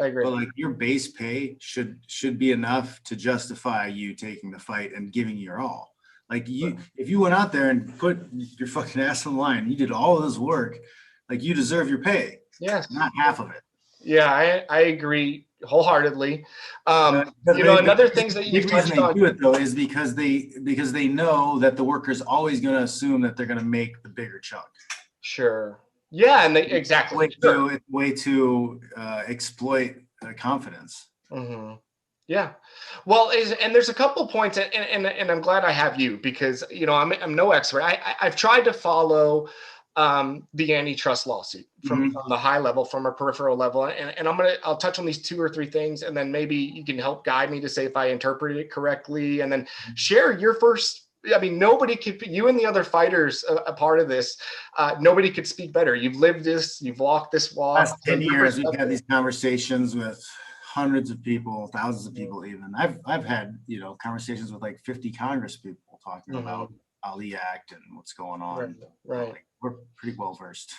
I agree. But like your base pay should be enough to justify you taking the fight and giving your all. Like if you went out there and put your fucking ass on the line, you did all of this work, like you deserve your pay. Yes. Not half of it. Yeah, I agree wholeheartedly. Another things that you've touched on. They do it though is because they know that the worker's always going to assume that they're going to make the bigger chunk. Sure. Yeah, and exactly. It's a way to exploit confidence. Mm-hmm. Yeah. Well, and there's a couple points, and I'm glad I have you because I'm no expert. I've tried to follow the antitrust lawsuit from the high level, from a peripheral level, and I'll touch on these 2 or 3 things, and then maybe you can help guide me to say if I interpreted it correctly, and then share your first. I mean, nobody could, you and the other fighters a part of this, nobody could speak better. You've lived this, you've walked this walk. Last 10 years, we've had these conversations with hundreds of people, thousands of people even. I've had, conversations with like 50 Congress people talking about Ali Act and what's going on. Right. Like, we're pretty well versed.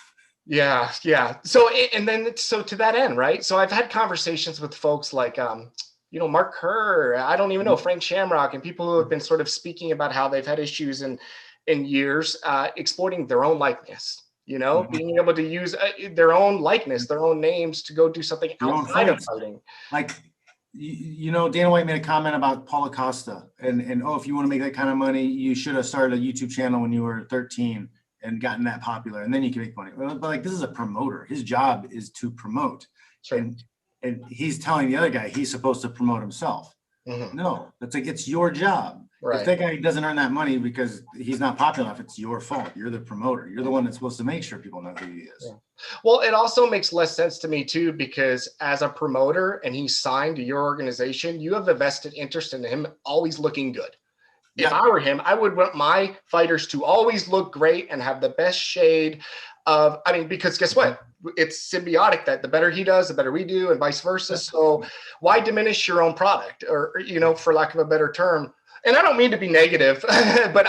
Yeah. So, to that end, right? So I've had conversations with folks like, Mark Kerr, I don't even know, Frank Shamrock, and people who have been sort of speaking about how they've had issues in years exploiting their own likeness, being able to use their own likeness, their own names to go do something outside of fighting. Like, Dana White made a comment about Paulo Costa and if you want to make that kind of money, you should have started a YouTube channel when you were 13 and gotten that popular, and then you can make money. But like, this is a promoter. His job is to promote. Sure. And he's telling the other guy he's supposed to promote himself. No, it's your job. Right. If that guy doesn't earn that money because he's not popular enough, it's your fault. You're the promoter. You're the one that's supposed to make sure people know who he is. Yeah. Well, it also makes less sense to me too, because as a promoter and he's signed to your organization, you have a vested interest in him always looking good. Yeah. If I were him, I would want my fighters to always look great and have the best shade of, because guess what? It's symbiotic that the better he does, the better we do, and vice versa. So why diminish your own product, or, for lack of a better term? And I don't mean to be negative, but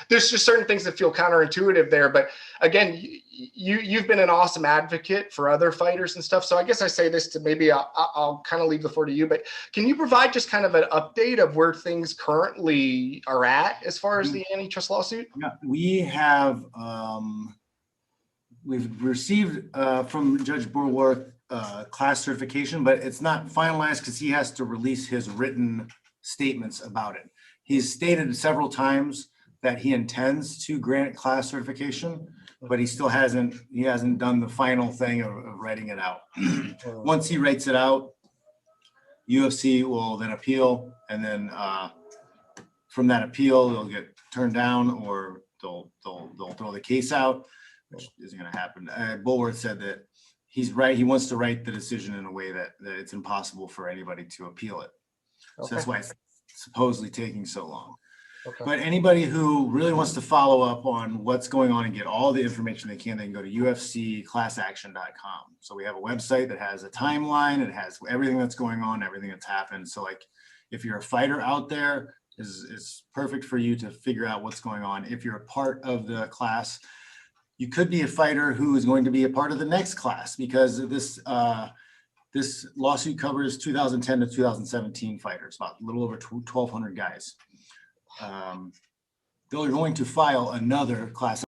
there's just certain things that feel counterintuitive there. But again, you've been an awesome advocate for other fighters and stuff. So I guess I say this to maybe I'll kind of leave the floor to you, but can you provide just kind of an update of where things currently are at as far as the antitrust lawsuit? Yeah, we have, we've received from Judge Bulworth class certification, but it's not finalized because he has to release his written statements about it. He's stated several times that he intends to grant class certification, but he still hasn't done the final thing of writing it out. Once he writes it out, UFC will then appeal, and then from that appeal, they'll get turned down, or they'll throw the case out, which isn't going to happen. Bulworth said that he's right. He wants to write the decision in a way that it's impossible for anybody to appeal it. Okay. So that's why it's supposedly taking so long. Okay. But anybody who really wants to follow up on what's going on and get all the information they can go to ufcclassaction.com. So we have a website that has a timeline. It has everything that's going on, everything that's happened. So like, if you're a fighter out there, is perfect for you to figure out what's going on. If you're a part of the class, you could be a fighter who is going to be a part of the next class, because this lawsuit covers 2010 to 2017 fighters, about a little over 1,200 guys. They're going to file another class